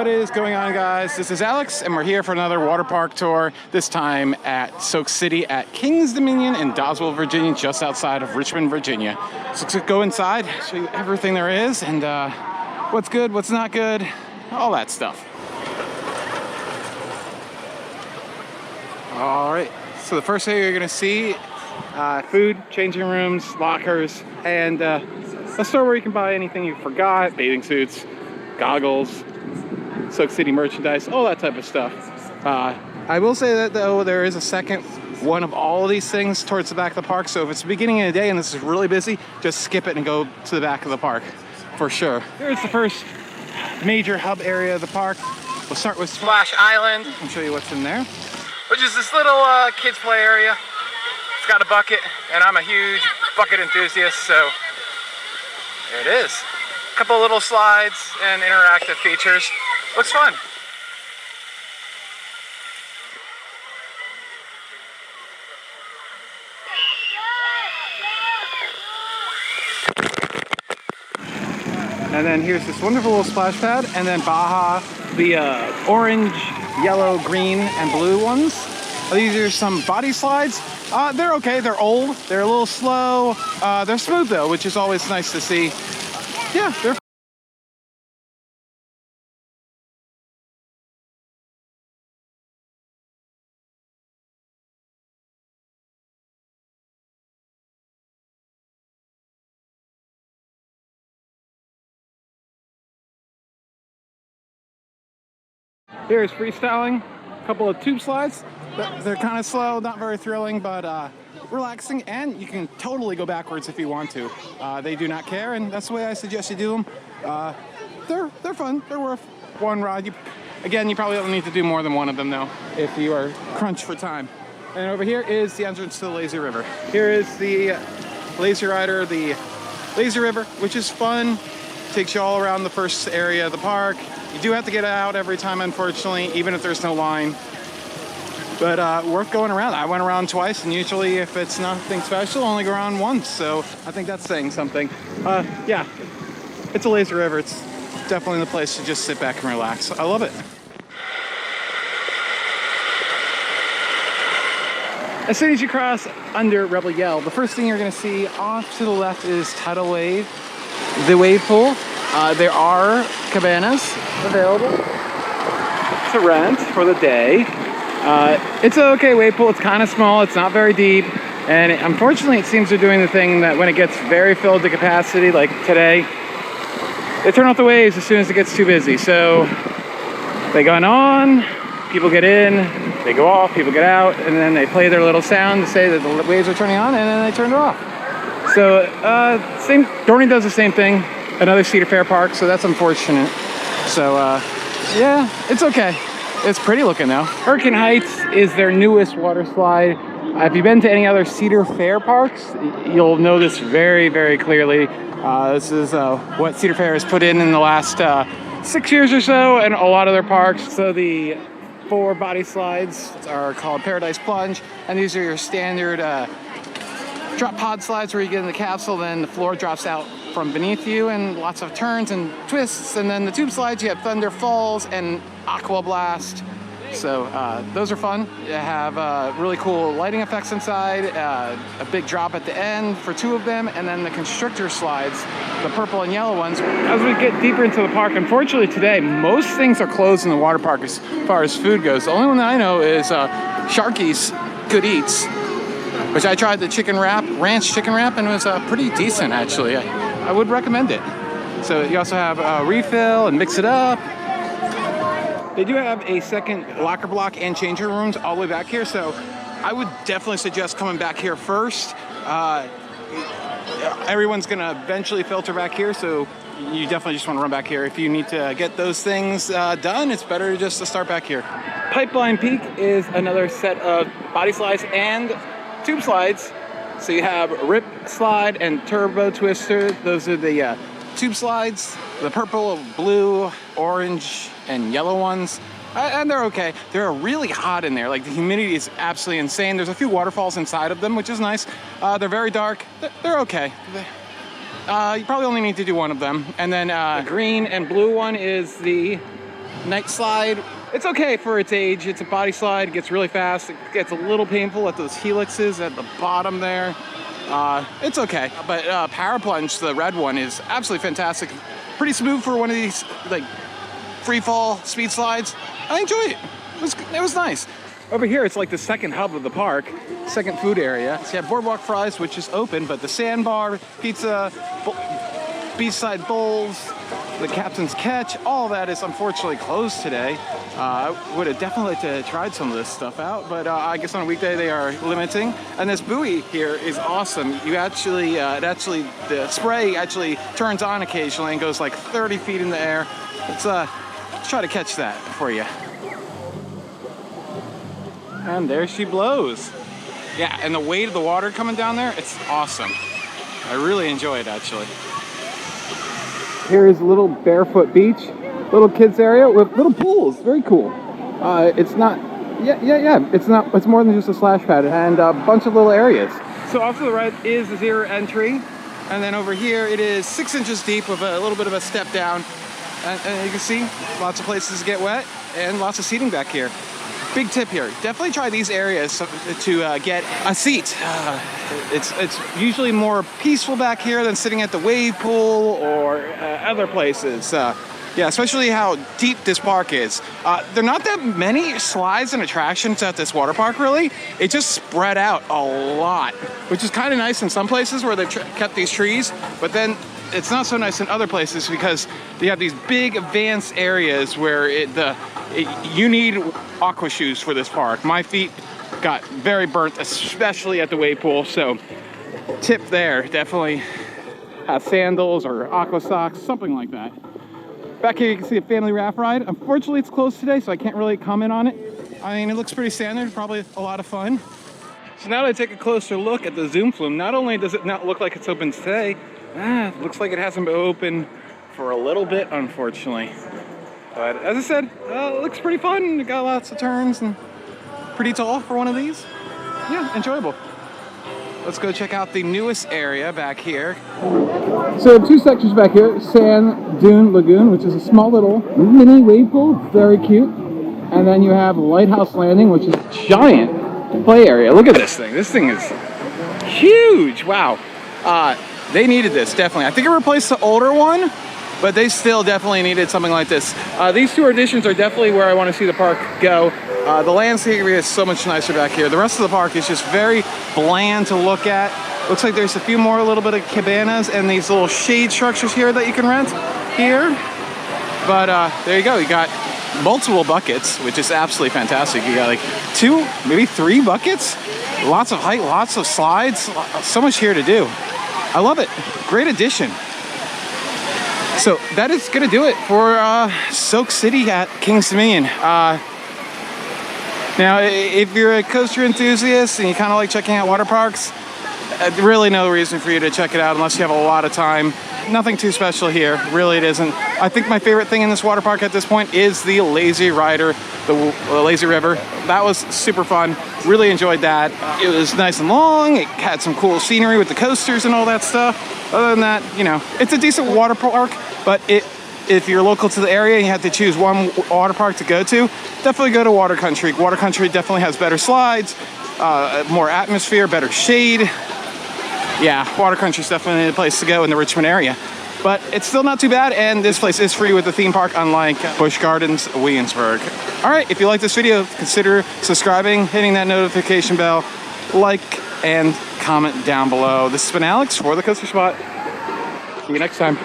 What is going on, guys? This is Alex, and we're here for another water park tour, this time at Soak City at Kings Dominion in Doswell, Virginia, just outside of Richmond, Virginia. So let's go inside, show you everything there is, and what's good, what's not good, all that stuff. All right, so the first thing you're gonna see, food, changing rooms, lockers, and a store where you can buy anything you forgot, bathing suits, goggles, Soak City merchandise, all that type of stuff. I will say that though, there is a second one of all of these things towards the back of the park, so if it's the beginning of the day and this is really busy, just skip it and go to the back of the park, for sure. Here's the first major hub area of the park. We'll start with Splash Island and show you what's in there, which is this little kids play area. It's got a bucket, and I'm a huge bucket enthusiast, so there it is. A couple little slides and interactive features. Looks fun. And then here's this wonderful little splash pad, and then Baja, the orange, yellow, green, and blue ones. These are some body slides. They're okay, they're old, they're a little slow. They're smooth though, which is always nice to see. Yeah, they're Here's freestyling, a couple of tube slides. They're kind of slow, not very thrilling, but relaxing, and you can totally go backwards if you want to. They do not care, and that's the way I suggest you do them. They're fun. They're worth one ride. Again, you probably don't need to do more than one of them though, if you are crunched for time. And over here is the entrance to the lazy river. Here is the lazy rider, the lazy river, which is fun. Takes you all around the first area of the park. You do have to get out every time, unfortunately, even if there's no line. But worth going around. I went around twice, and usually if it's nothing special, I only go around once. So I think that's saying something. Yeah, it's a lazy river. It's definitely the place to just sit back and relax. I love it. As soon as you cross under Rebel Yell, the first thing you're going to see off to the left is Tidal Wave, the wave pool. There are cabanas available to rent for the day. It's an okay wave pool. It's kind of small. It's not very deep. And unfortunately, it seems they're doing the thing that when it gets very filled to capacity, like today, they turn off the waves as soon as it gets too busy. So they go on, people get in, they go off, people get out, and then they play their little sound to say that the waves are turning on, and then they turn it off. So Dorney does the same thing, another Cedar Fair park, so that's unfortunate. So yeah, it's okay. It's pretty looking though. Hurricane Heights is their newest water slide. If you've been to any other Cedar Fair parks, you'll know this very, very clearly. This is what Cedar Fair has put in the last 6 years or so, and a lot of their parks. So the 4 body slides are called Paradise Plunge, and these are your standard drop pod slides where you get in the capsule, then the floor drops out from beneath you, and lots of turns and twists. And then the tube slides, you have Thunder Falls and Aqua Blast. So those are fun. You have really cool lighting effects inside, a big drop at the end for 2 of them, and then the constrictor slides, the purple and yellow ones. As we get deeper into the park, unfortunately today, most things are closed in the water park as far as food goes. The only one that I know is Sharky's Good Eats, which I tried the chicken wrap, ranch chicken wrap, and it was pretty decent actually. I would recommend it. So you also have a refill and mix it up. They do have a second locker block and changing rooms all the way back here, so I would definitely suggest coming back here first. Everyone's gonna eventually filter back here, so you definitely just wanna run back here. If you need to get those things done, it's better just to start back here. Pipeline Peak is another set of body slides and tube slides. So you have Rip Slide and Turbo Twister. Those are the tube slides, the purple, blue, orange, and yellow ones. And they're okay. They're really hot in there. Like, the humidity is absolutely insane. There's a few waterfalls inside of them, which is nice. They're very dark. They're okay. You probably only need to do one of them. And then the green and blue one is the night slide. It's okay for its age. It's a body slide. It gets really fast. It gets a little painful at those helixes at the bottom there. It's okay. But Power Plunge, the red one, is absolutely fantastic. Pretty smooth for one of these like free fall speed slides. I enjoyed it. It was nice. Over here, it's like the second hub of the park, second food area. So you have Boardwalk Fries, which is open, but the Sandbar, pizza, beachside bowls, the Captain's Catch, all that is unfortunately closed today. I would have definitely liked to tried some of this stuff out, but I guess on a weekday they are limiting. And this buoy here is awesome. You actually, the spray actually turns on occasionally and goes like 30 feet in the air. Let's try to catch that for you. And there she blows. Yeah, and the weight of the water coming down there, it's awesome. I really enjoy it, actually. Here is a little Barefoot Beach, little kids area with little pools. Very cool. It's not, it's more than just a splash pad and a bunch of little areas. So off to the right is the zero entry. And then over here, it is 6 inches deep with a little bit of a step down. And you can see lots of places to get wet and lots of seating back here. Big tip here, definitely try these areas to get a seat. It's usually more peaceful back here than sitting at the wave pool or other places. Yeah, especially how deep this park is. There are not that many slides and attractions at this water park, really. It just spread out a lot, which is kind of nice in some places where they've kept these trees, but then it's not so nice in other places because they have these big advanced areas where you need aqua shoes for this park. My feet got very burnt, especially at the wave pool, so tip there, definitely have sandals or aqua socks, something like that. Back here you can see a family raft ride. Unfortunately it's closed today, so I can't really comment on it. I mean, it looks pretty standard, probably a lot of fun. So now that I take a closer look at the zoom flume, not only does it not look like it's open today, it looks like it hasn't been open for a little bit, unfortunately. But as I said, it looks pretty fun. It got lots of turns and pretty tall for one of these. Yeah, enjoyable. Let's go check out the newest area back here. So 2 sections back here, Sand Dune Lagoon, which is a small little mini wave pool, very cute. And then you have Lighthouse Landing, which is a giant play area. Look at this thing. This thing is huge. Wow. They needed this, definitely. I think it replaced the older one, but they still definitely needed something like this. These two additions are definitely where I want to see the park go. The landscape is so much nicer back here. The rest of the park is just very bland to look at. Looks like there's a few more little bit of cabanas and these little shade structures here that you can rent here. But there you go. You got multiple buckets, which is absolutely fantastic. You got like 2, maybe 3 buckets. Lots of height, lots of slides. So much here to do. I love it. Great addition. So that is going to do it for Soak City at Kings Dominion. Now, if you're a coaster enthusiast and you kind of like checking out water parks, really no reason for you to check it out unless you have a lot of time. Nothing too special here, really it isn't. I think my favorite thing in this water park at this point is the Lazy Rider, the Lazy River. That was super fun, really enjoyed that. It was nice and long, it had some cool scenery with the coasters and all that stuff. Other than that, you know, it's a decent water park, but if you're local to the area and you have to choose one water park to go to, definitely go to Water Country. Water Country definitely has better slides, more atmosphere, better shade. Yeah, Water Country's definitely the place to go in the Richmond area. But it's still not too bad, and this place is free with the theme park, unlike Busch Gardens, Williamsburg. All right, if you like this video, consider subscribing, hitting that notification bell, like, and comment down below. This has been Alex for The Coaster Spot. See you next time.